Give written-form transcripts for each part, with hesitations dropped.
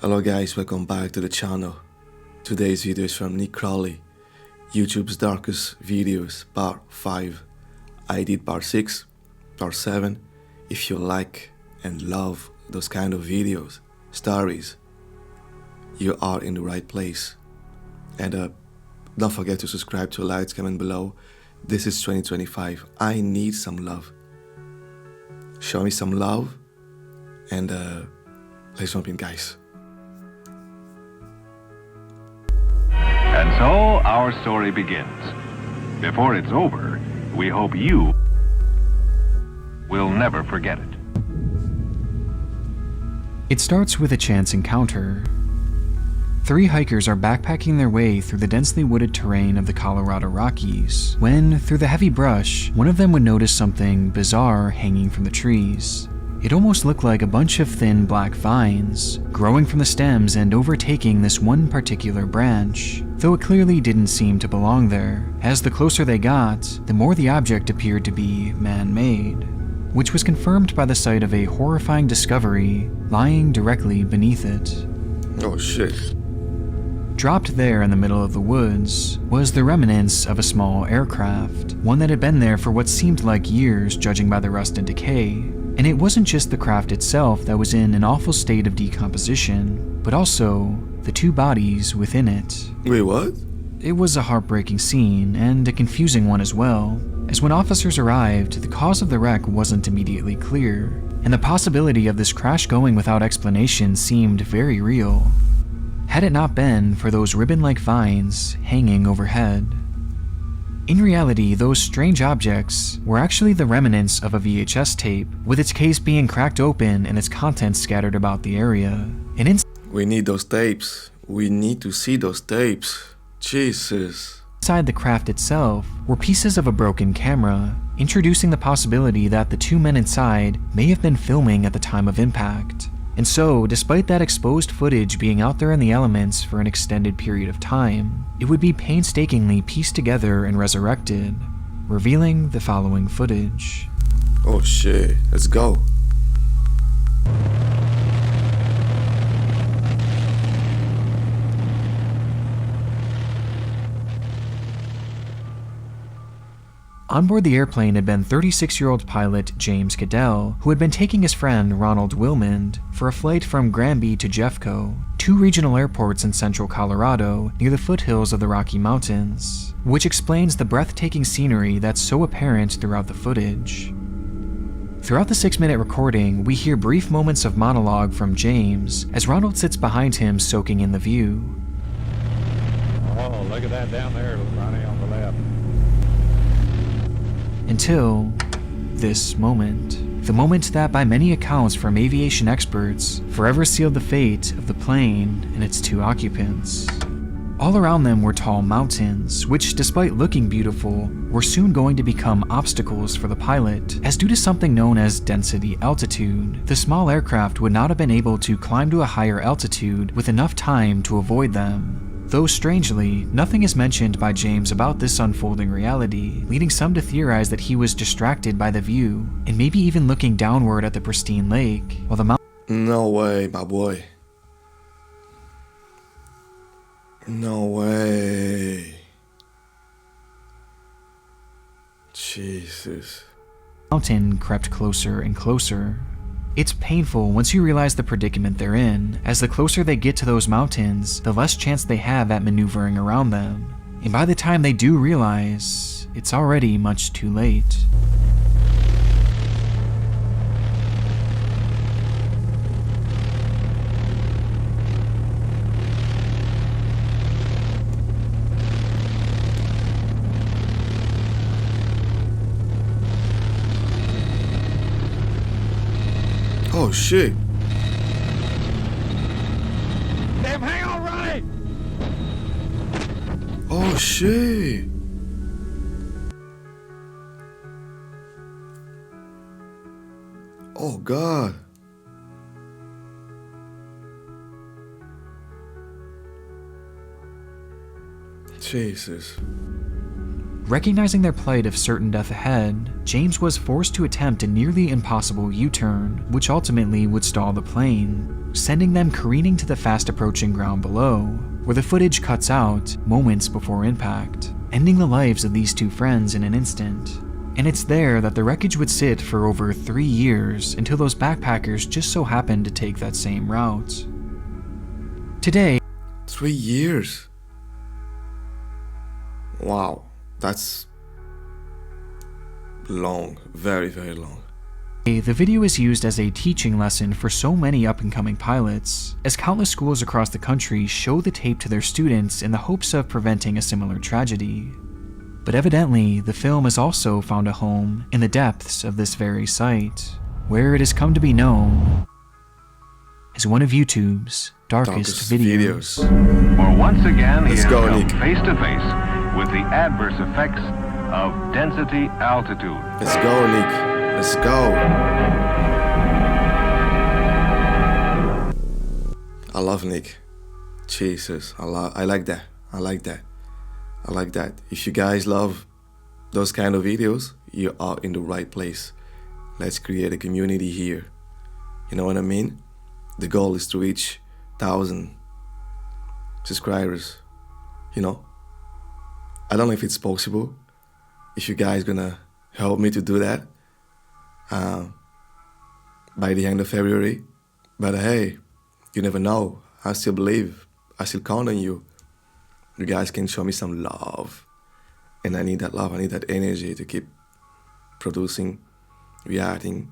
Hello guys, welcome back to the channel. Today's video is from Crowley, YouTube's darkest videos, part 5. I did part 6, part 7. If you like and love those kind of videos, stories, you are in the right place. And don't forget to subscribe to lights, comment below. This is 2025. I need some love. Show me some love and let's jump in, guys. And so our story begins. Before it's over, we hope you will never forget it. It starts with a chance encounter. 3 hikers are backpacking their way through the densely wooded terrain of the Colorado Rockies when, through the heavy brush, one of them would notice something bizarre hanging from the trees. It almost looked like a bunch of thin black vines, growing from the stems and overtaking this one particular branch, though it clearly didn't seem to belong there. As the closer they got, the more the object appeared to be man-made, which was confirmed by the sight of a horrifying discovery lying directly beneath it. Oh shit. Dropped there in the middle of the woods was the remnants of a small aircraft, one that had been there for what seemed like years judging by the rust and decay. And it wasn't just the craft itself that was in an awful state of decomposition, but also the 2 bodies within it. Wait, what? It was a heartbreaking scene, and a confusing one as well, as when officers arrived, the cause of the wreck wasn't immediately clear, and the possibility of this crash going without explanation seemed very real, had it not been for those ribbon-like vines hanging overhead. In reality, those strange objects were actually the remnants of a VHS tape, with its case being cracked open and its contents scattered about the area. And We need those tapes. We need to see those tapes. Jesus. inside the craft itself were pieces of a broken camera, introducing the possibility that the 2 men inside may have been filming at the time of impact. And so, despite that exposed footage being out there in the elements for an extended period of time, it would be painstakingly pieced together and resurrected, revealing the following footage. Oh shit, let's go. On board the airplane had been 36-year-old pilot James Cadell, who had been taking his friend Ronald Wilmond for a flight from Granby to Jeffco, 2 regional airports in central Colorado near the foothills of the Rocky Mountains, which explains the breathtaking scenery that's so apparent throughout the footage. Throughout the 6-minute recording, we hear brief moments of monologue from James as Ronald sits behind him soaking in the view. Oh, look at that down there, Ronnie, on the left. Until this moment. The moment that, by many accounts from aviation experts, forever sealed the fate of the plane and its 2 occupants. All around them were tall mountains, which, despite looking beautiful, were soon going to become obstacles for the pilot, as due to something known as density altitude, the small aircraft would not have been able to climb to a higher altitude with enough time to avoid them. Though strangely, nothing is mentioned by James about this unfolding reality, leading some to theorize that he was distracted by the view, and maybe even looking downward at the pristine lake, while the No way, my boy. No way. Jesus. mountain crept closer and closer. It's painful once you realize the predicament they're in, as the closer they get to those mountains, the less chance they have at maneuvering around them. And by the time they do realize, it's already much too late. Oh shit. Damn, hang on, Ronnie! Oh shit. Oh god. Jesus. Recognizing their plight of certain death ahead, James was forced to attempt a nearly impossible U-turn, which ultimately would stall the plane. sending them careening to the fast approaching ground below, where the footage cuts out moments before impact, ending the lives of these two friends in an instant. And it's there that the wreckage would sit for over 3 years until those backpackers just so happened to take that same route. Today, 3 years. Wow, that's long, very, very long. the video is used as a teaching lesson for so many up-and-coming pilots, as countless schools across the country show the tape to their students in the hopes of preventing a similar tragedy. But evidently, the film has also found a home in the depths of this very site, where it has come to be known as one of YouTube's darkest videos. For once again, he Let's has go, come Nick. face to face with the adverse effects of density altitude. Let's go, Nick. Let's go. I love Nick. Jesus, I like that. I like that. I like that. If you guys love those kind of videos, you are in the right place. Let's create a community here. You know what I mean? The goal is to reach 1,000 subscribers. You know? I don't know if it's possible. If you guys gonna help me to do that by the end of February. But hey, you never know. I still believe. I still count on you. You guys can show me some love. And I need that love, I need that energy to keep producing, reacting,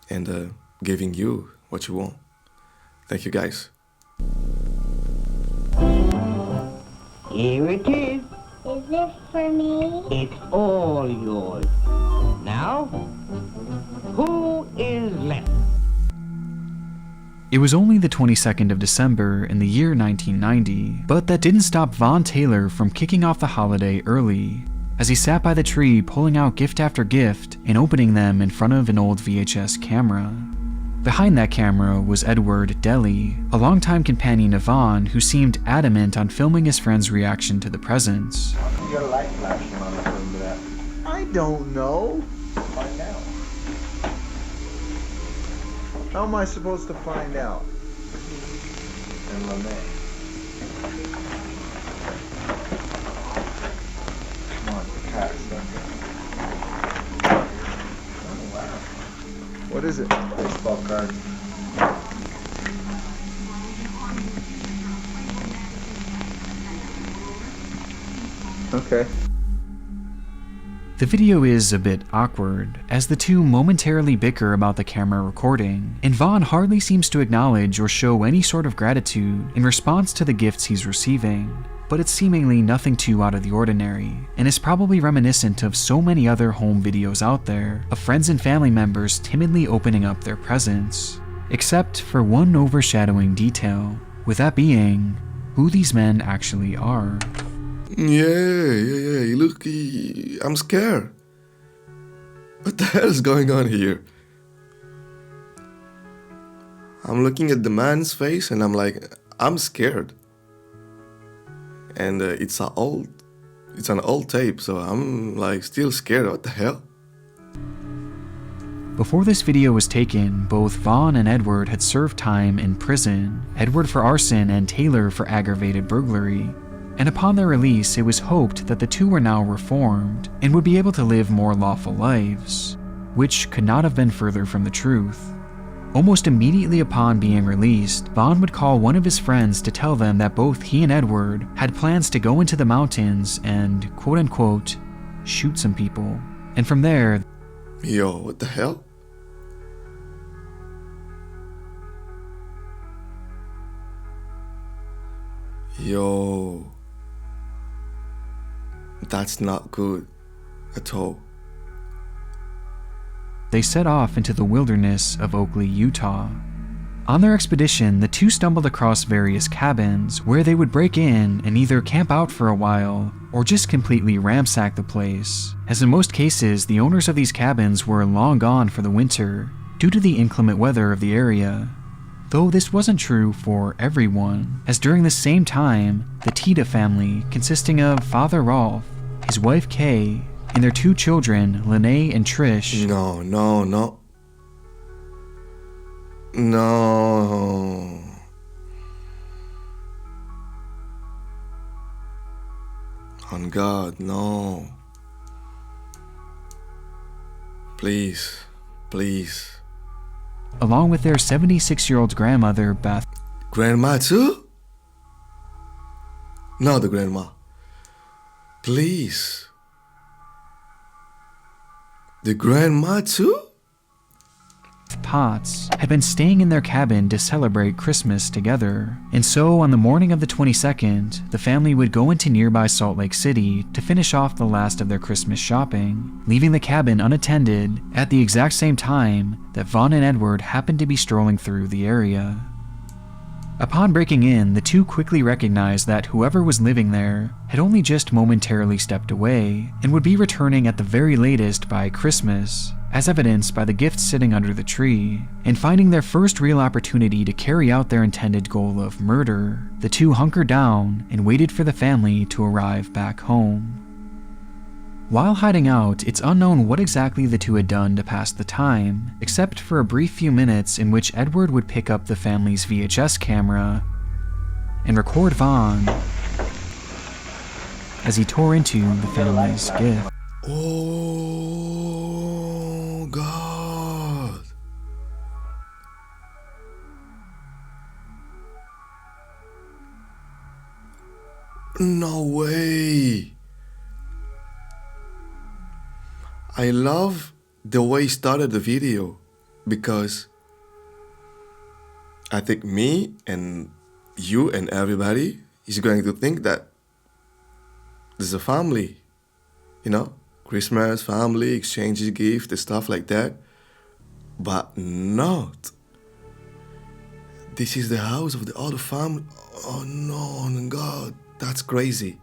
and giving you what you want. Thank you guys. Here it is. Is this for me? It's all yours. Now, who is left? It was only the 22nd of December in the year 1990, but that didn't stop Vaughn Taylor from kicking off the holiday early, as he sat by the tree pulling out gift after gift and opening them in front of an old VHS camera. Behind that camera was Edward Deli, a longtime companion of Vaughn who seemed adamant on filming his friend's reaction to the presents. You got a light flashing on the front of that. I don't know. Find out. How am I supposed to find out? And LeMay. Come on, cat stuff. Oh, wow. What is it? Baseball card. Okay. The video is a bit awkward, as the two momentarily bicker about the camera recording, and Vaughn hardly seems to acknowledge or show any sort of gratitude in response to the gifts he's receiving. But it's seemingly nothing too out of the ordinary, and is probably reminiscent of so many other home videos out there of friends and family members timidly opening up their presents, except for one overshadowing detail, with that being who these men actually are. Yeah. Look, I'm scared. What the hell is going on here? I'm looking at the man's face and I'm like, I'm scared. And it's an old tape, so I'm like still scared. What the hell? Before this video was taken, both Vaughn and Edward had served time in prison, Edward for arson and Taylor for aggravated burglary. And upon their release, it was hoped that the two were now reformed and would be able to live more lawful lives, which could not have been further from the truth. Almost immediately upon being released, Vaughn would call one of his friends to tell them that both he and Edward had plans to go into the mountains and, quote-unquote, shoot some people. And from there, Yo, what the hell? Yo. That's not good at all. they set off into the wilderness of Oakley, Utah. On their expedition, the two stumbled across various cabins where they would break in and either camp out for a while or just completely ransack the place, as in most cases the owners of these cabins were long gone for the winter due to the inclement weather of the area. Though this wasn't true for everyone, as during the same time, the Tiede family, consisting of Father Rolf, his wife Kay, and their two children, Lene and Trish, No. No. On God, no. Please, please. Along with their 76-year-old grandmother, Beth. Grandma too? Not the grandma. Please. The grandma too? Potts had been staying in their cabin to celebrate Christmas together, and so on the morning of the 22nd, the family would go into nearby Salt Lake City to finish off the last of their Christmas shopping, leaving the cabin unattended at the exact same time that Vaughn and Edward happened to be strolling through the area. Upon breaking in, the two quickly recognized that whoever was living there had only just momentarily stepped away and would be returning at the very latest by Christmas, as evidenced by the gifts sitting under the tree. And finding their first real opportunity to carry out their intended goal of murder, the two hunkered down and waited for the family to arrive back home. While hiding out, it's unknown what exactly the two had done to pass the time, except for a brief few minutes in which Edward would pick up the family's VHS camera and record Vaughn as he tore into the family's gift. Oh, God. No way. I love the way he started the video because I think me and you and everybody is going to think that there's a family, you know, Christmas, family, exchanges gifts, and stuff like that. But not. This is the house of the other family. Oh no, God, that's crazy.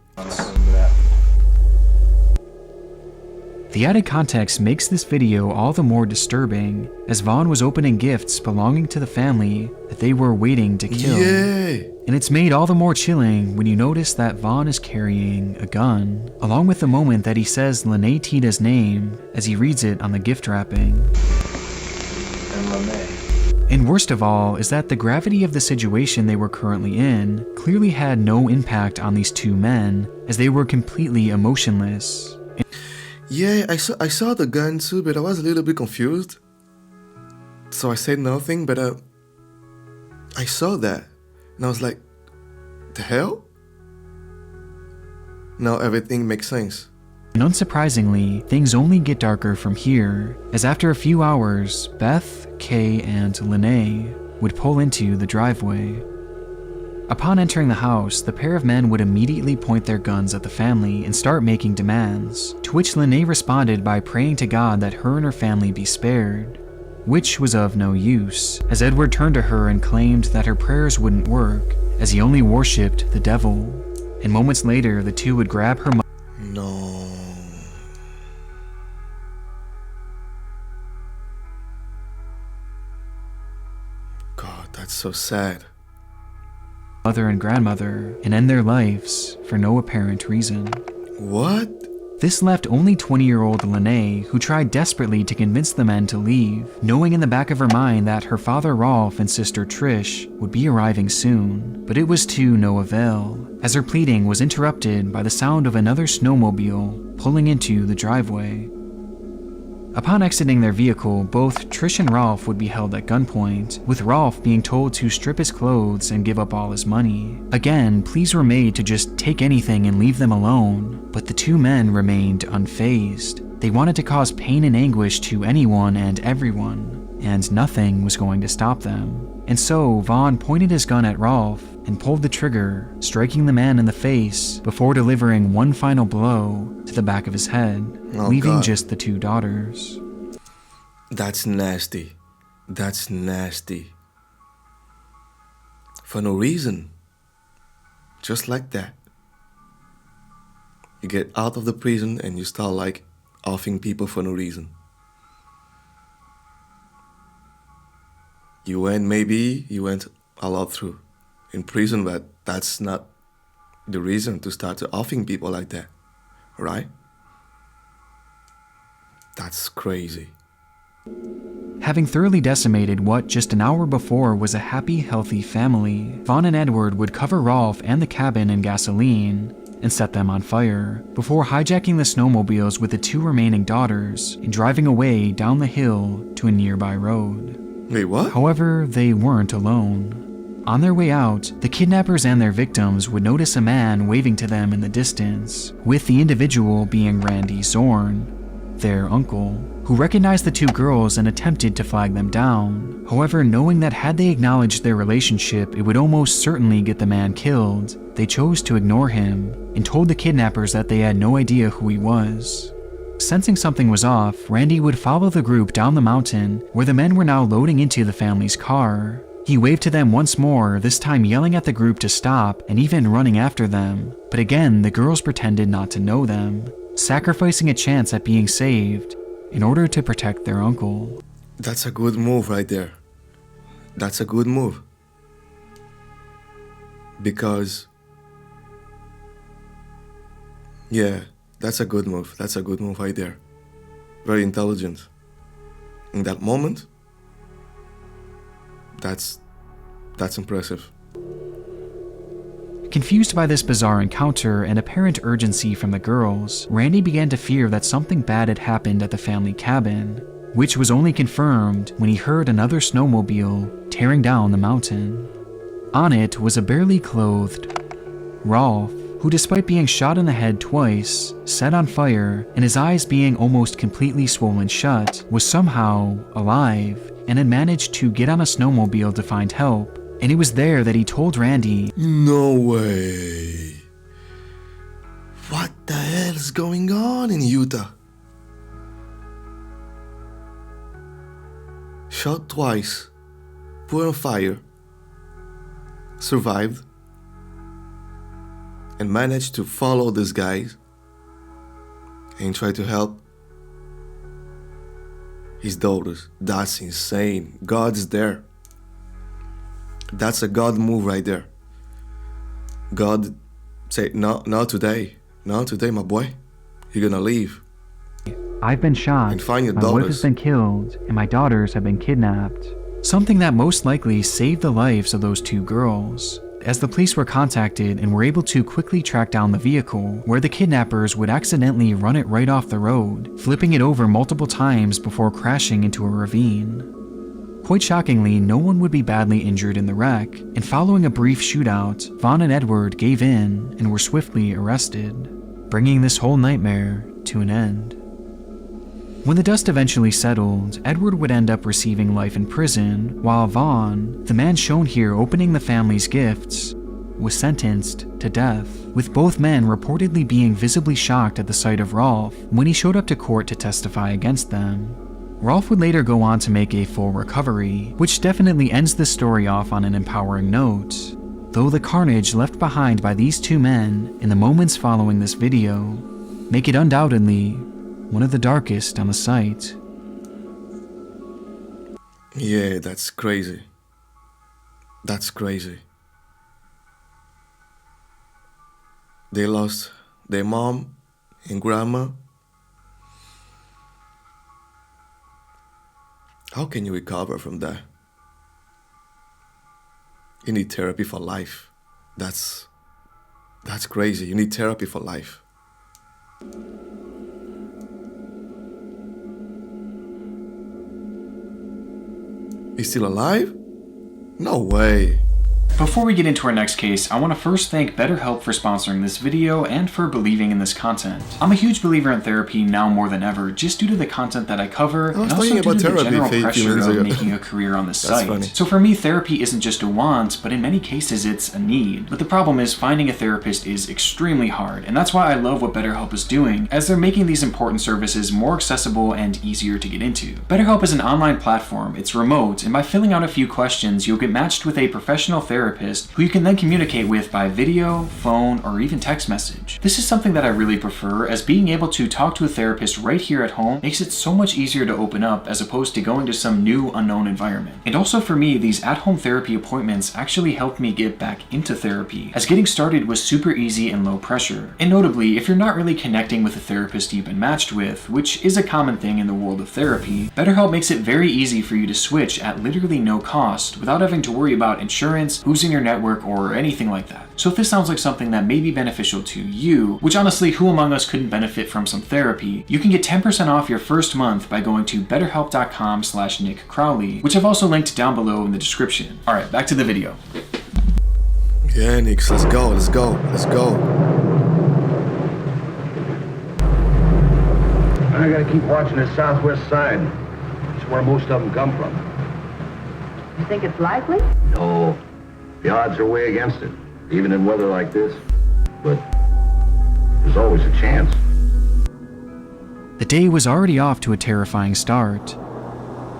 The added context makes this video all the more disturbing, as Vaughn was opening gifts belonging to the family that they were waiting to kill. Yeah. And it's made all the more chilling when you notice that Vaughn is carrying a gun, along with the moment that he says Lene Tiede's name as he reads it on the gift wrapping. And Lene. And worst of all is that the gravity of the situation they were currently in clearly had no impact on these two men, as they were completely emotionless. Yeah, I saw the gun too, but I was a little bit confused. So I said nothing, but I saw that. And I was like, the hell? Now everything makes sense. And unsurprisingly, things only get darker from here, as after a few hours, Beth, Kay, and Lene would pull into the driveway. Upon entering the house, the pair of men would immediately point their guns at the family and start making demands, to which Lene responded by praying to God that her and her family be spared, which was of no use, as Edward turned to her and claimed that her prayers wouldn't work, as he only worshipped the devil. And moments later, the two would grab her No. God, that's so sad. mother and grandmother and end their lives for no apparent reason. What? This left only 20-year-old Lene, who tried desperately to convince the men to leave, knowing in the back of her mind that her father Rolf and sister Trish would be arriving soon. But it was to no avail, as her pleading was interrupted by the sound of another snowmobile pulling into the driveway. Upon exiting their vehicle, both Trish and Rolf would be held at gunpoint, with Rolf being told to strip his clothes and give up all his money. Again, pleas were made to just take anything and leave them alone, but the two men remained unfazed. They wanted to cause pain and anguish to anyone and everyone, and nothing was going to stop them. And so, Vaughn pointed his gun at Rolf and pulled the trigger, striking the man in the face before delivering one final blow to the back of his head, leaving God. just the two daughters. That's nasty. That's nasty. For no reason. Just like that. You get out of the prison and you start like offing people for no reason. You went a lot through in prison, but that's not the reason to start offing people like that, right? That's crazy. Having thoroughly decimated what just an hour before was a happy, healthy family, Vaughn and Edward would cover Rolf and the cabin in gasoline and set them on fire, before hijacking the snowmobiles with the 2 remaining daughters and driving away down the hill to a nearby road. Wait, what? However, they weren't alone. On their way out, the kidnappers and their victims would notice a man waving to them in the distance, with the individual being Randy Zorn, their uncle, who recognized the 2 girls and attempted to flag them down. However, knowing that had they acknowledged their relationship, it would almost certainly get the man killed, they chose to ignore him and told the kidnappers that they had no idea who he was. Sensing something was off, Randy would follow the group down the mountain where the men were now loading into the family's car. He waved to them once more, this time yelling at the group to stop and even running after them, but again the girls pretended not to know them, sacrificing a chance at being saved in order to protect their uncle. That's a good move right there. That's a good move. Because, yeah, that's a good move. That's a good move right there. Very intelligent. In that moment, that's impressive. Confused by this bizarre encounter and apparent urgency from the girls, Randy began to fear that something bad had happened at the family cabin, which was only confirmed when he heard another snowmobile tearing down the mountain. On it was a barely clothed Rolf, who despite being shot in the head twice, set on fire, and his eyes being almost completely swollen shut, was somehow alive and had managed to get on a snowmobile to find help. And it was there that he told Randy, No way. What the hell is going on in Utah? Shot twice, put on fire, survived, and managed to follow these guys and try to help his daughters. That's insane. God's there. That's a God move right there. God said, no, not today. Not today, my boy. You're gonna leave. I've been shot, And find your my wife daughters. has been killed, and my daughters have been kidnapped. Something that most likely saved the lives of those 2 girls, as the police were contacted and were able to quickly track down the vehicle, where the kidnappers would accidentally run it right off the road, flipping it over multiple times before crashing into a ravine. Quite shockingly, no one would be badly injured in the wreck, and following a brief shootout, Vaughn and Edward gave in and were swiftly arrested, bringing this whole nightmare to an end. When the dust eventually settled, Edward would end up receiving life in prison, while Vaughn, the man shown here opening the family's gifts, was sentenced to death, with both men reportedly being visibly shocked at the sight of Rolf when he showed up to court to testify against them. Rolf would later go on to make a full recovery, which definitely ends the story off on an empowering note, though the carnage left behind by these 2 men in the moments following this video make it undoubtedly one of the darkest on the site. Yeah, that's crazy. That's crazy. They lost their mom and grandma. How can you recover from that? You need therapy for life. That's crazy. You need therapy for life. He's still alive? No way. Before we get into our next case, I want to first thank BetterHelp for sponsoring this video and for believing in this content. I'm a huge believer in therapy now more than ever, just due to the content that I cover and also due to the general pressure of making a career on this site. Funny. So for me, therapy isn't just a want, but in many cases it's a need. But the problem is finding a therapist is extremely hard, and that's why I love what BetterHelp is doing, as they're making these important services more accessible and easier to get into. BetterHelp is an online platform, it's remote, and by filling out a few questions, you'll get matched with a professional therapist therapist who you can then communicate with by video, phone, or even text message. This is something that I really prefer, as being able to talk to a therapist right here at home makes it so much easier to open up as opposed to going to some new unknown environment. And also for me, these at-home therapy appointments actually helped me get back into therapy, as getting started was super easy and low pressure. And notably, if you're not really connecting with a therapist you've been matched with, which is a common thing in the world of therapy, BetterHelp makes it very easy for you to switch at literally no cost without having to worry about insurance, who's in your network, or anything like that. So if this sounds like something that may be beneficial to you, which honestly, who among us couldn't benefit from some therapy, you can get 10% off your first month by going to betterhelp.com/Nick Crowley, which I've also linked down below in the description. Alright, back to the video. Yeah, Nix, let's go. I gotta keep watching the southwest side. It's where most of them come from. You think it's likely? No. The odds are way against it, even in weather like this. But there's always a chance. The day was already off to a terrifying start,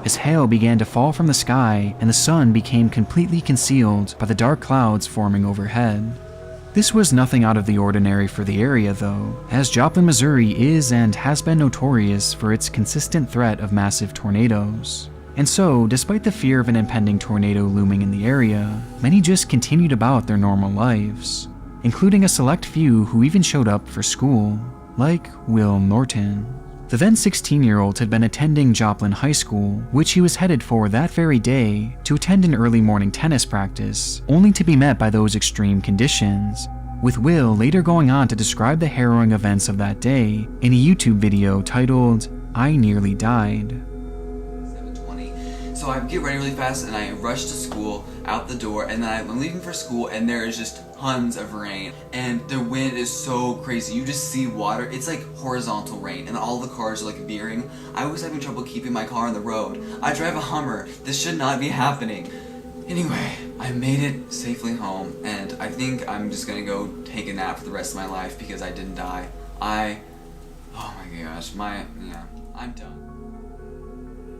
as hail began to fall from the sky and the sun became completely concealed by the dark clouds forming overhead. This was nothing out of the ordinary for the area though, as Joplin, Missouri is and has been notorious for its consistent threat of massive tornadoes. And so, despite the fear of an impending tornado looming in the area, many just continued about their normal lives, including a select few who even showed up for school, like Will Norton. The then 16-year-old had been attending Joplin High School, which he was headed for that very day to attend an early morning tennis practice, only to be met by those extreme conditions, with Will later going on to describe the harrowing events of that day in a YouTube video titled, "I Nearly Died." So I get ready really fast and I rush to school, out the door, and then I'm leaving for school and there is just tons of rain and the wind is so crazy. You just see water. It's like horizontal rain and all the cars are like veering. I was having trouble keeping my car on the road. I drive a Hummer. This should not be happening. Anyway, I made it safely home and I think I'm just gonna go take a nap for the rest of my life because I didn't die. Oh my gosh, I'm done.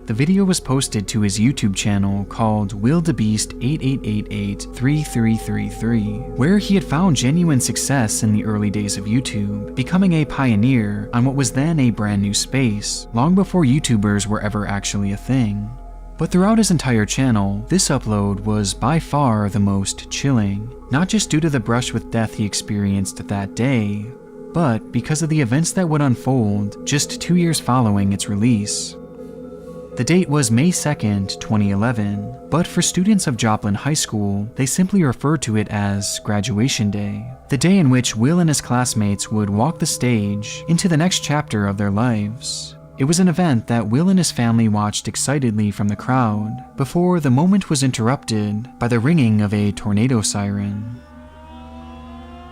The video was posted to his YouTube channel called WillDeBeast88883333, where he had found genuine success in the early days of YouTube, becoming a pioneer on what was then a brand new space, long before YouTubers were ever actually a thing. But throughout his entire channel, this upload was by far the most chilling, not just due to the brush with death he experienced that day, but because of the events that would unfold just 2 years following its release. The date was May 2nd, 2011, but for students of Joplin High School, they simply referred to it as Graduation Day, the day in which Will and his classmates would walk the stage into the next chapter of their lives. It was an event that Will and his family watched excitedly from the crowd, before the moment was interrupted by the ringing of a tornado siren.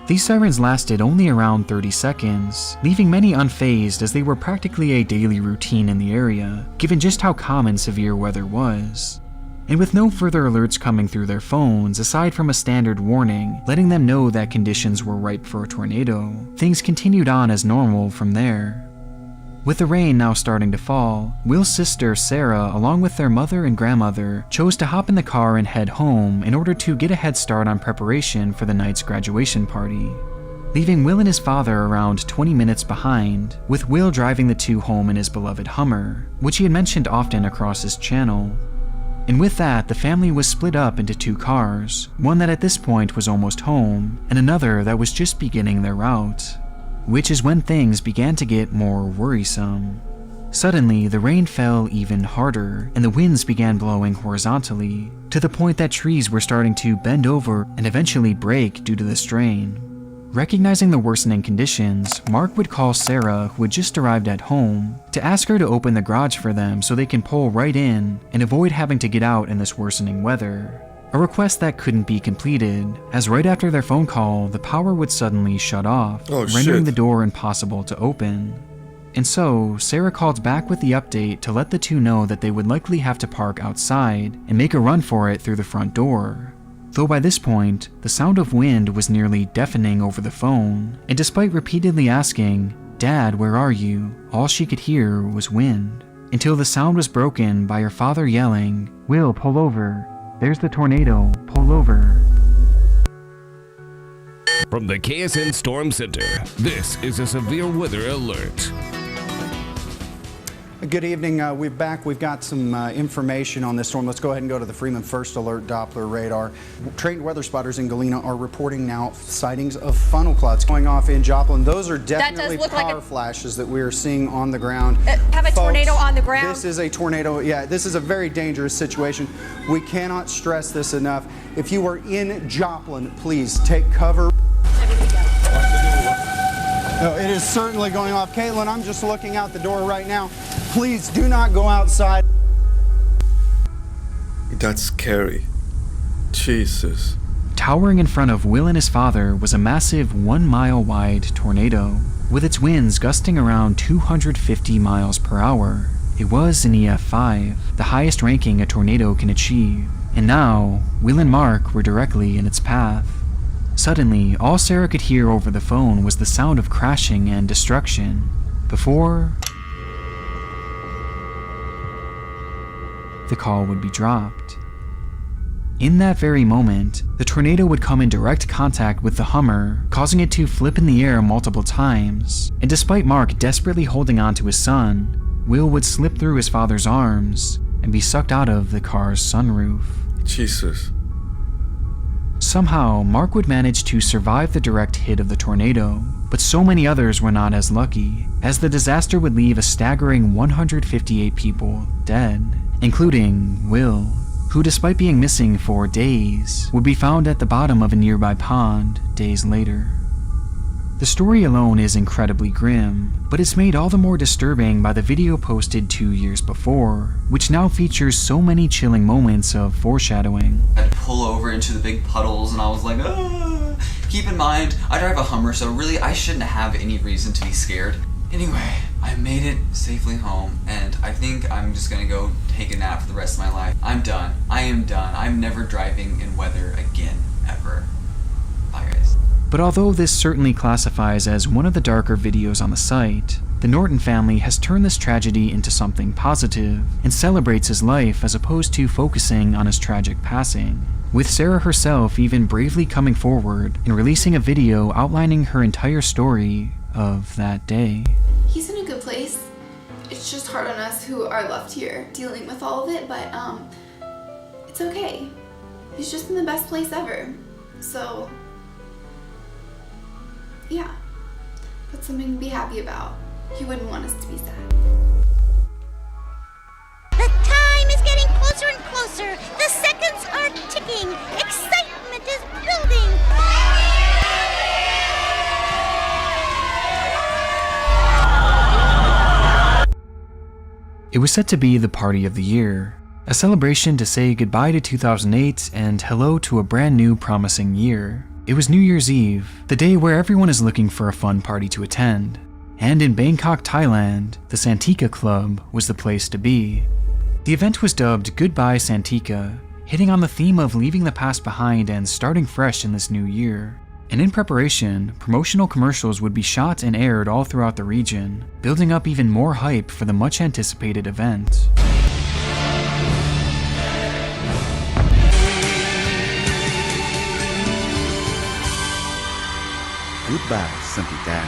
These sirens lasted only around 30 seconds, leaving many unfazed as they were practically a daily routine in the area, given just how common severe weather was. And with no further alerts coming through their phones, aside from a standard warning letting them know that conditions were ripe for a tornado, things continued on as normal from there. With the rain now starting to fall, Will's sister Sarah, along with their mother and grandmother, chose to hop in the car and head home in order to get a head start on preparation for the night's graduation party, leaving Will and his father around 20 minutes behind, with Will driving the two home in his beloved Hummer, which he had mentioned often across his channel. And with that, the family was split up into two cars, one that at this point was almost home, and another that was just beginning their route. Which is when things began to get more worrisome. Suddenly, the rain fell even harder, and the winds began blowing horizontally, to the point that trees were starting to bend over and eventually break due to the strain. Recognizing the worsening conditions, Mark would call Sarah, who had just arrived at home, to ask her to open the garage for them so they can pull right in and avoid having to get out in this worsening weather. A request that couldn't be completed, as right after their phone call, the power would suddenly shut off, rendering the door impossible to open. And so, Sarah called back with the update to let the two know that they would likely have to park outside and make a run for it through the front door. Though by this point, the sound of wind was nearly deafening over the phone, and despite repeatedly asking, "Dad, where are you?" all she could hear was wind, until the sound was broken by her father yelling, "Will, pull over. there's the tornado. Pull over. From the KSN Storm Center, this is a severe weather alert. Good evening. We've got some information on this storm. Let's go ahead and go to the Freeman First Alert Doppler radar. Trained weather spotters in Galena are reporting now sightings of funnel clouds going off in Joplin. Those are definitely power flashes that we are seeing on the ground. Have a tornado on the ground? This is a tornado. Yeah, this is a very dangerous situation. We cannot stress this enough. If you are in Joplin, please take cover. No, it is certainly going off. Caitlin, I'm just looking out the door right now. Please do not go outside. That's scary. Jesus. Towering in front of Will and his father was a massive 1 mile wide tornado, with its winds gusting around 250 miles per hour. It was an EF5, the highest ranking a tornado can achieve, and now Will and Mark were directly in its path. Suddenly, all Sarah could hear over the phone was the sound of crashing and destruction, before the call would be dropped. In that very moment, the tornado would come in direct contact with the Hummer, causing it to flip in the air multiple times, and despite Mark desperately holding on to his son, Will would slip through his father's arms and be sucked out of the car's sunroof. Jesus. Somehow, Mark would manage to survive the direct hit of the tornado, but so many others were not as lucky, as the disaster would leave a staggering 158 people dead, including Will, who despite being missing for days, would be found at the bottom of a nearby pond days later. The story alone is incredibly grim, but it's made all the more disturbing by the video posted 2 years before, which now features so many chilling moments of foreshadowing. I'd pull over into the big puddles and I was like, ah! Keep in mind, I drive a Hummer, so really I shouldn't have any reason to be scared. Anyway, I made it safely home, and I think I'm just gonna go take a nap for the rest of my life. I'm done. I am done. I'm never driving in weather again, ever. Bye, guys. But although this certainly classifies as one of the darker videos on the site, the Norton family has turned this tragedy into something positive and celebrates his life as opposed to focusing on his tragic passing, with Sarah herself even bravely coming forward and releasing a video outlining her entire story of that day. He's in a good place. It's just hard on us who are left here dealing with all of it, but it's okay. He's just in the best place ever. So yeah, that's something to be happy about. He wouldn't want us to be sad. The time is getting closer and closer. The seconds are ticking. Excitement is building. It was set to be the party of the year, a celebration to say goodbye to 2008 and hello to a brand new promising year. It was New Year's Eve, the day where everyone is looking for a fun party to attend. And in Bangkok, Thailand, the Santika Club was the place to be. The event was dubbed Goodbye Santika, hitting on the theme of leaving the past behind and starting fresh in this new year. And in preparation, promotional commercials would be shot and aired all throughout the region, building up even more hype for the much anticipated event. Goodbye, Santika.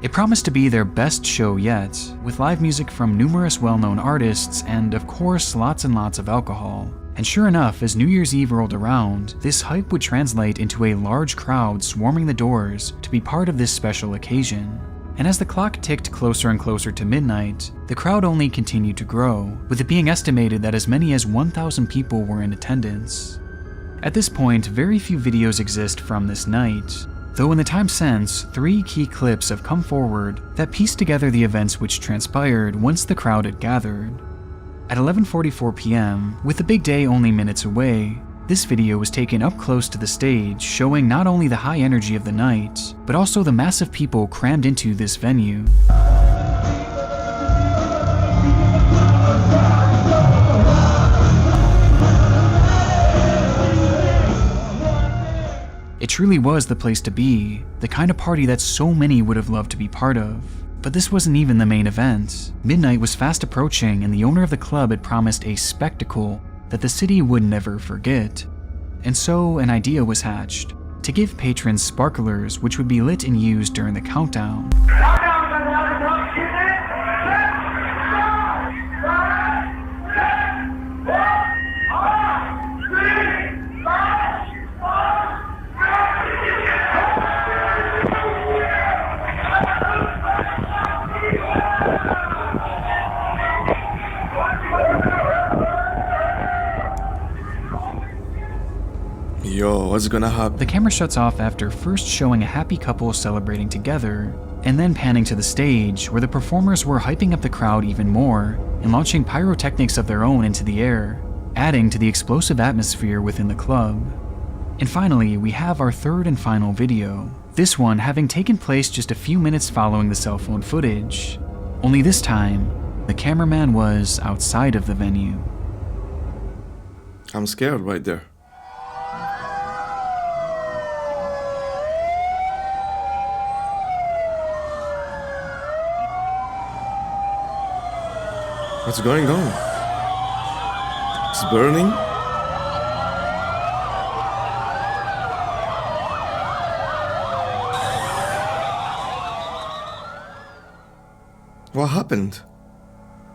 It promised to be their best show yet, with live music from numerous well-known artists and, of course, lots and lots of alcohol. And sure enough, as New Year's Eve rolled around, this hype would translate into a large crowd swarming the doors to be part of this special occasion. And as the clock ticked closer and closer to midnight, the crowd only continued to grow, with it being estimated that as many as 1,000 people were in attendance. At this point, very few videos exist from this night, though in the time since, 3 key clips have come forward that piece together the events which transpired once the crowd had gathered. At 11:44 p.m., with the big day only minutes away, this video was taken up close to the stage, showing not only the high energy of the night, but also the massive people crammed into this venue. It truly was the place to be, the kind of party that so many would have loved to be part of. But this wasn't even the main event. Midnight was fast approaching and the owner of the club had promised a spectacle, that the city would never forget. And so an idea was hatched to give patrons sparklers which would be lit and used during the countdown. Yo, what's gonna happen? The camera shuts off after first showing a happy couple celebrating together, and then panning to the stage where the performers were hyping up the crowd even more and launching pyrotechnics of their own into the air, adding to the explosive atmosphere within the club. And finally, we have our third and final video, this one having taken place just a few minutes following the cell phone footage. Only this time, the cameraman was outside of the venue. I'm scared right there. What's going on? It's burning? What happened?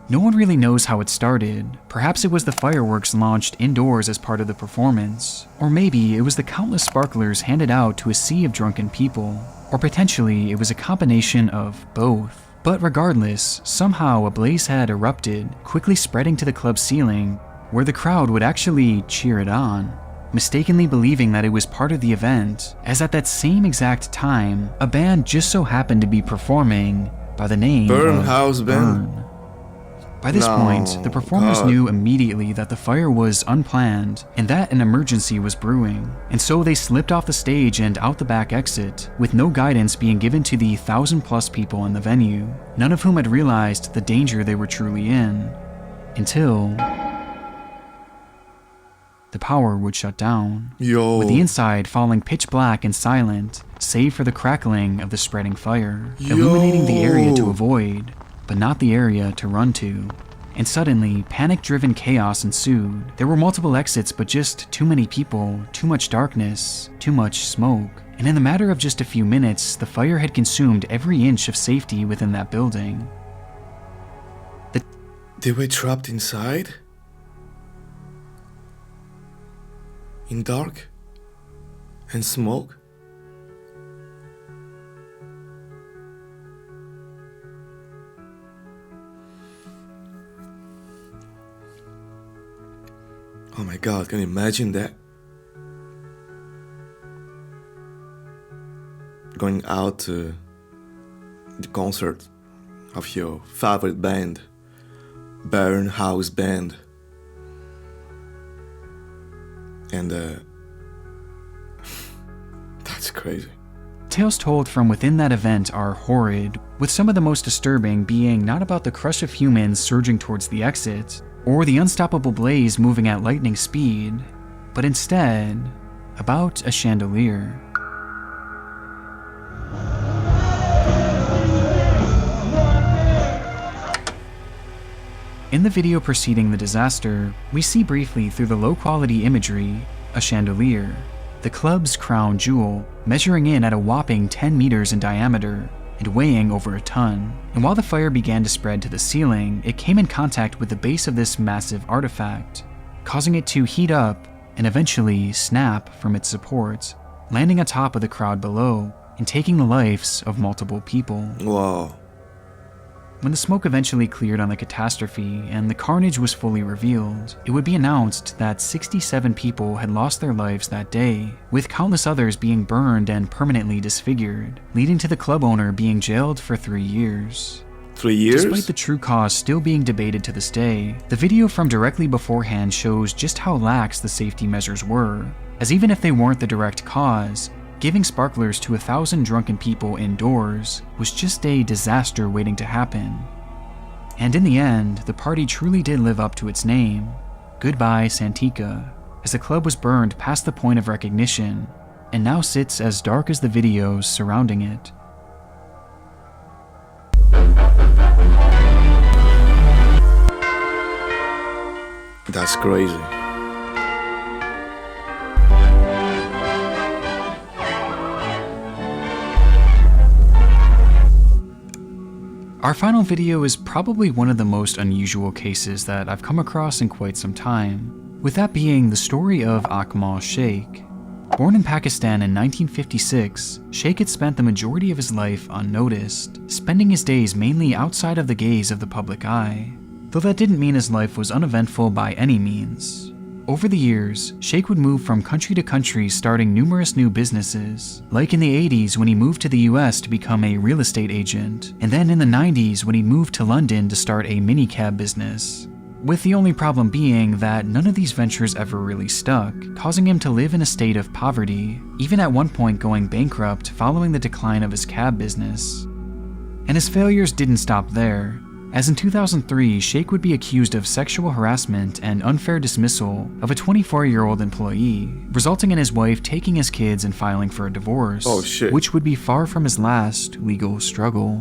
No one really knows how it started. Perhaps it was the fireworks launched indoors as part of the performance. Or maybe it was the countless sparklers handed out to a sea of drunken people. Or potentially it was a combination of both. But regardless, somehow a blaze had erupted, quickly spreading to the club's ceiling, where the crowd would actually cheer it on, mistakenly believing that it was part of the event, as at that same exact time, a band just so happened to be performing by the name of House Band. Burn. By this point, the performers knew immediately that the fire was unplanned and that an emergency was brewing, and so they slipped off the stage and out the back exit, with no guidance being given to the 1,000+ people in the venue, none of whom had realized the danger they were truly in, until the power would shut down, with the inside falling pitch black and silent, save for the crackling of the spreading fire, illuminating the area to avoid, but not the area to run to. And suddenly, panic-driven chaos ensued. There were multiple exits, but just too many people, too much darkness, too much smoke. And in the matter of just a few minutes, the fire had consumed every inch of safety within that building. They were trapped inside? In dark? And smoke? Oh my God, can you imagine that? Going out to the concert of your favorite band, Burn House Band. And that's crazy. Tales told from within that event are horrid, with some of the most disturbing being not about the crush of humans surging towards the exit, or the unstoppable blaze moving at lightning speed, but instead, about a chandelier. In the video preceding the disaster, we see briefly through the low-quality imagery a chandelier, the club's crown jewel, measuring in at a whopping 10 meters in diameter and weighing over a ton. And while the fire began to spread to the ceiling, it came in contact with the base of this massive artifact, causing it to heat up and eventually snap from its supports, landing on top of the crowd below and taking the lives of multiple people. Wow. When the smoke eventually cleared on the catastrophe and the carnage was fully revealed, it would be announced that 67 people had lost their lives that day, with countless others being burned and permanently disfigured, leading to the club owner being jailed for 3 years. 3 years? Despite the true cause still being debated to this day, the video from directly beforehand shows just how lax the safety measures were, as even if they weren't the direct cause, giving sparklers to 1,000 drunken people indoors was just a disaster waiting to happen. And in the end, the party truly did live up to its name. Goodbye, Santika, as the club was burned past the point of recognition, and now sits as dark as the videos surrounding it. That's crazy. Our final video is probably one of the most unusual cases that I've come across in quite some time, with that being the story of Akmal Shaikh. Born in Pakistan in 1956, Shaikh had spent the majority of his life unnoticed, spending his days mainly outside of the gaze of the public eye, though that didn't mean his life was uneventful by any means. Over the years, Shaikh would move from country to country starting numerous new businesses, like in the 80s when he moved to the US to become a real estate agent, and then in the 90s when he moved to London to start a minicab business. With the only problem being that none of these ventures ever really stuck, causing him to live in a state of poverty, even at one point going bankrupt following the decline of his cab business. And his failures didn't stop there, as in 2003, Shaikh would be accused of sexual harassment and unfair dismissal of a 24-year-old employee, resulting in his wife taking his kids and filing for a divorce, which would be far from his last legal struggle.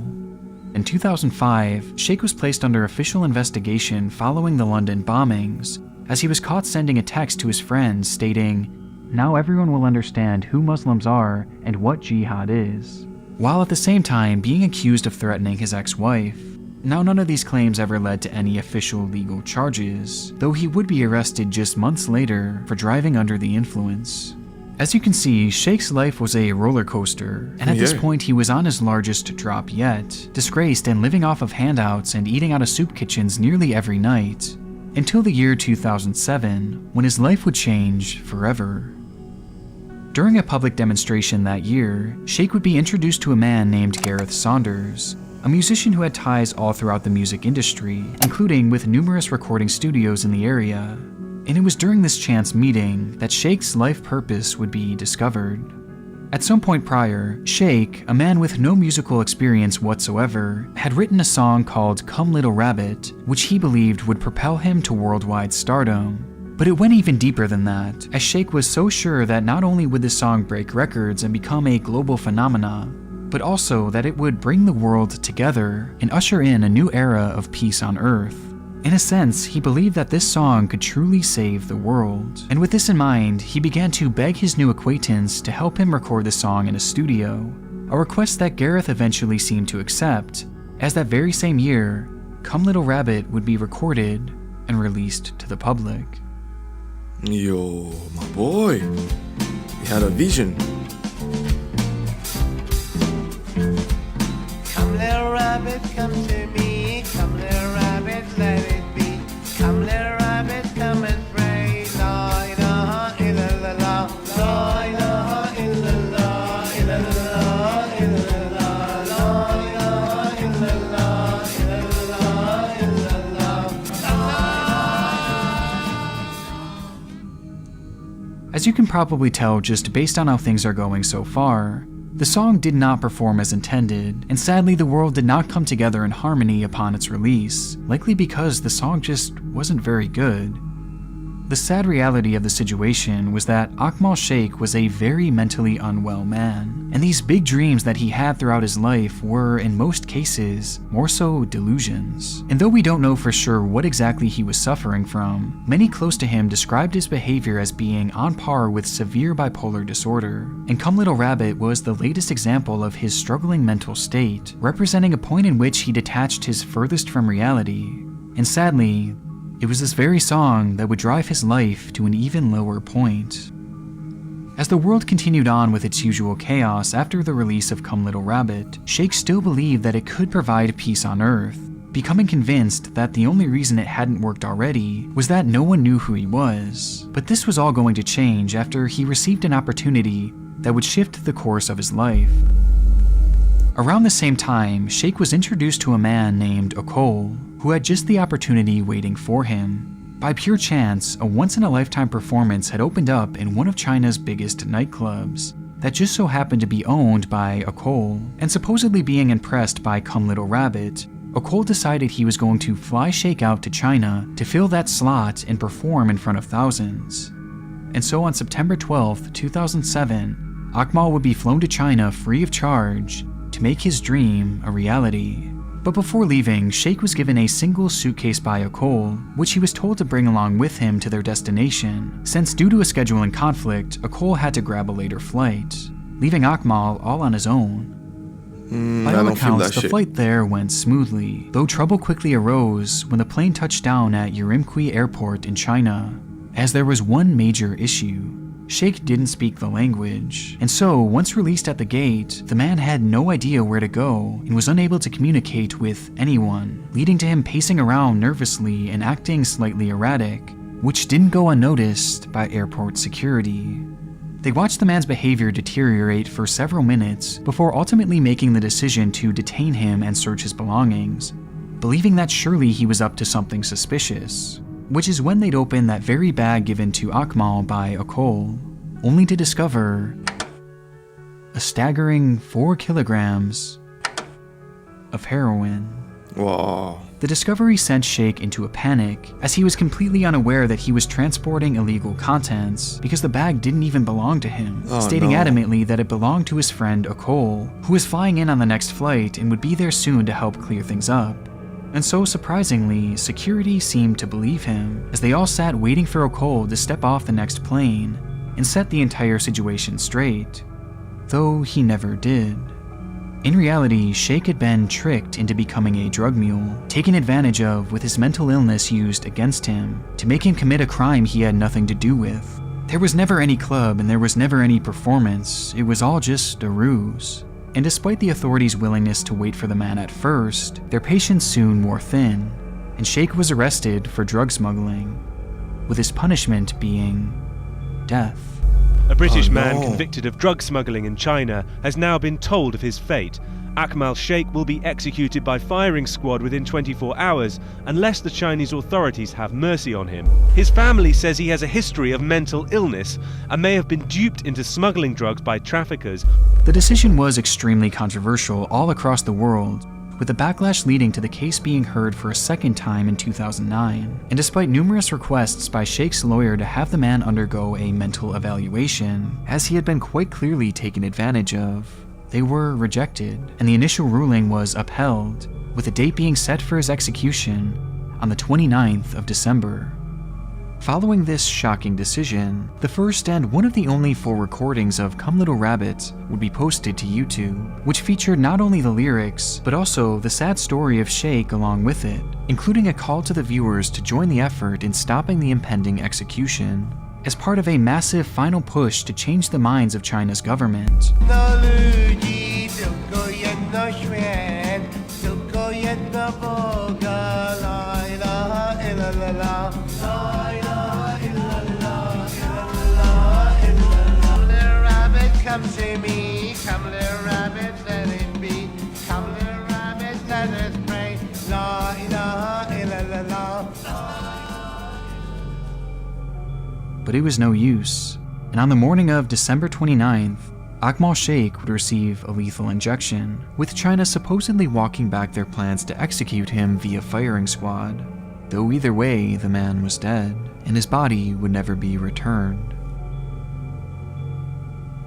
In 2005, Shaikh was placed under official investigation following the London bombings, as he was caught sending a text to his friends stating, "Now everyone will understand who Muslims are and what jihad is," while at the same time being accused of threatening his ex-wife. Now, none of these claims ever led to any official legal charges, though he would be arrested just months later for driving under the influence. As you can see, Shaikh's life was a roller coaster, and at this point he was on his largest drop yet, disgraced and living off of handouts and eating out of soup kitchens nearly every night, until the year 2007, when his life would change forever. During a public demonstration that year, Shaikh would be introduced to a man named Gareth Saunders, a musician who had ties all throughout the music industry, including with numerous recording studios in the area. And it was during this chance meeting that Shaikh's life purpose would be discovered. At some point prior, Shaikh, a man with no musical experience whatsoever, had written a song called "Come Little Rabbit," which he believed would propel him to worldwide stardom. But it went even deeper than that, as Shaikh was so sure that not only would this song break records and become a global phenomena, but also that it would bring the world together and usher in a new era of peace on Earth. In a sense, he believed that this song could truly save the world. And with this in mind, he began to beg his new acquaintance to help him record the song in a studio, a request that Gareth eventually seemed to accept, as that very same year, "Come Little Rabbit" would be recorded and released to the public. Yo, my boy, he had a vision. Come little rabbit, come to me. Come little rabbit, let it be. Come little rabbit, come and pray. La ilaha illallah. La ilaha illallah. Illallah, illallah. La ilaha illallah. Illallah, illallah. As you can probably tell just based on how things are going so far, the song did not perform as intended, and sadly the world did not come together in harmony upon its release, likely because the song just wasn't very good. The sad reality of the situation was that Akmal Shaikh was a very mentally unwell man, and these big dreams that he had throughout his life were, in most cases, more so delusions. And though we don't know for sure what exactly he was suffering from, many close to him described his behavior as being on par with severe bipolar disorder, and Come Little Rabbit was the latest example of his struggling mental state, representing a point in which he detached his furthest from reality. And sadly, it was this very song that would drive his life to an even lower point. As the world continued on with its usual chaos after the release of Come Little Rabbit, Shaikh still believed that it could provide peace on Earth, becoming convinced that the only reason it hadn't worked already was that no one knew who he was. But this was all going to change after he received an opportunity that would shift the course of his life. Around the same time, Shaikh was introduced to a man named Akmal, who had just the opportunity waiting for him. By pure chance, a once-in-a-lifetime performance had opened up in one of China's biggest nightclubs that just so happened to be owned by Akmal, and supposedly being impressed by Come Little Rabbit, Akmal decided he was going to fly Shaikh out to China to fill that slot and perform in front of thousands. And so on September 12th, 2007, Akmal would be flown to China free of charge to make his dream a reality. But before leaving, Shaikh was given a single suitcase by Akmal, which he was told to bring along with him to their destination, since due to a scheduling conflict, Akmal had to grab a later flight, leaving Akmal all on his own. By all accounts, the flight there went smoothly, though trouble quickly arose when the plane touched down at Urumqi Airport in China, as there was one major issue. Shaikh didn't speak the language, and so once released at the gate, the man had no idea where to go and was unable to communicate with anyone, leading to him pacing around nervously and acting slightly erratic, which didn't go unnoticed by airport security. They watched the man's behavior deteriorate for several minutes before ultimately making the decision to detain him and search his belongings, believing that surely he was up to something suspicious, which is when they'd open that very bag given to Akmal by Akmal, only to discover a staggering 4 kilograms of heroin. Whoa. The discovery sent Shaikh into a panic, as he was completely unaware that he was transporting illegal contents because the bag didn't even belong to him, stating adamantly that it belonged to his friend Akmal, who was flying in on the next flight and would be there soon to help clear things up. And so surprisingly, security seemed to believe him, as they all sat waiting for Akmal to step off the next plane and set the entire situation straight, though he never did. In reality, Shaikh had been tricked into becoming a drug mule, taken advantage of with his mental illness used against him to make him commit a crime he had nothing to do with. There was never any club and there was never any performance, it was all just a ruse. And despite the authorities' willingness to wait for the man at first, their patience soon wore thin, and Shaikh was arrested for drug smuggling, with his punishment being death. A British man convicted of drug smuggling in China has now been told of his fate. Akmal Shaikh will be executed by firing squad within 24 hours unless the Chinese authorities have mercy on him. His family says he has a history of mental illness and may have been duped into smuggling drugs by traffickers. The decision was extremely controversial all across the world, with the backlash leading to the case being heard for a second time in 2009. And despite numerous requests by Shaikh's lawyer to have the man undergo a mental evaluation, as he had been quite clearly taken advantage of, they were rejected, and the initial ruling was upheld, with a date being set for his execution on the 29th of December. Following this shocking decision, the first and one of the only full recordings of Come Little Rabbit would be posted to YouTube, which featured not only the lyrics, but also the sad story of Shaikh along with it, including a call to the viewers to join the effort in stopping the impending execution, as part of a massive final push to change the minds of China's government. Come to me, come little rabbit, let it be. Come little rabbit, let us pray. La ilaha illallah. But it was no use, and on the morning of December 29th, Akmal Shaikh would receive a lethal injection, with China supposedly walking back their plans to execute him via firing squad, though either way the man was dead, and his body would never be returned.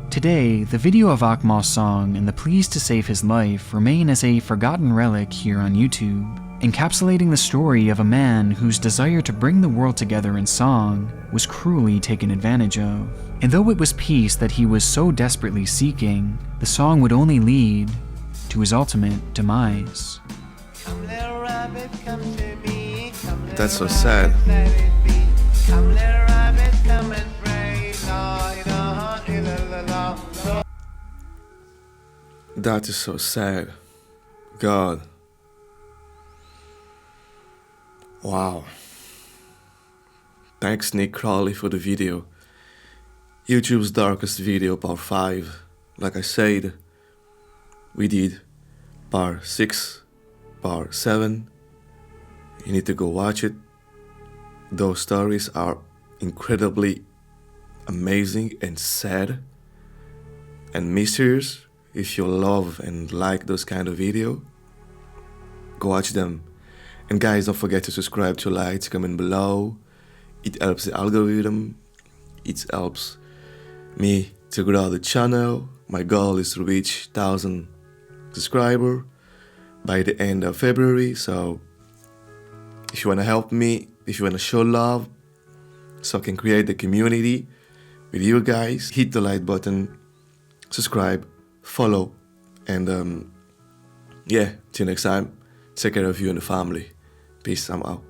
Today, the video of Akmal's song and the pleas to save his life remain as a forgotten relic here on YouTube, encapsulating the story of a man whose desire to bring the world together in song was cruelly taken advantage of. And though it was peace that he was so desperately seeking, the song would only lead to his ultimate demise. That's so sad. That is so sad. God. Wow. Thanks Nick Crowley for the video. YouTube's darkest video, part 5. Like I said, we did part 6, part 7. You need to go watch it. Those stories are incredibly amazing and sad and mysterious. If you love and like those kind of video, go watch them. And guys, don't forget to subscribe to lights, comment below. It helps the algorithm. It helps me to grow the channel. My goal is to reach 1,000 subscribers by the end of February. So if you want to help me, if you want to show love, so I can create the community with you guys, hit the like button, subscribe, follow, and Yeah, till next time, take care of you and the family. Peace, I'm out.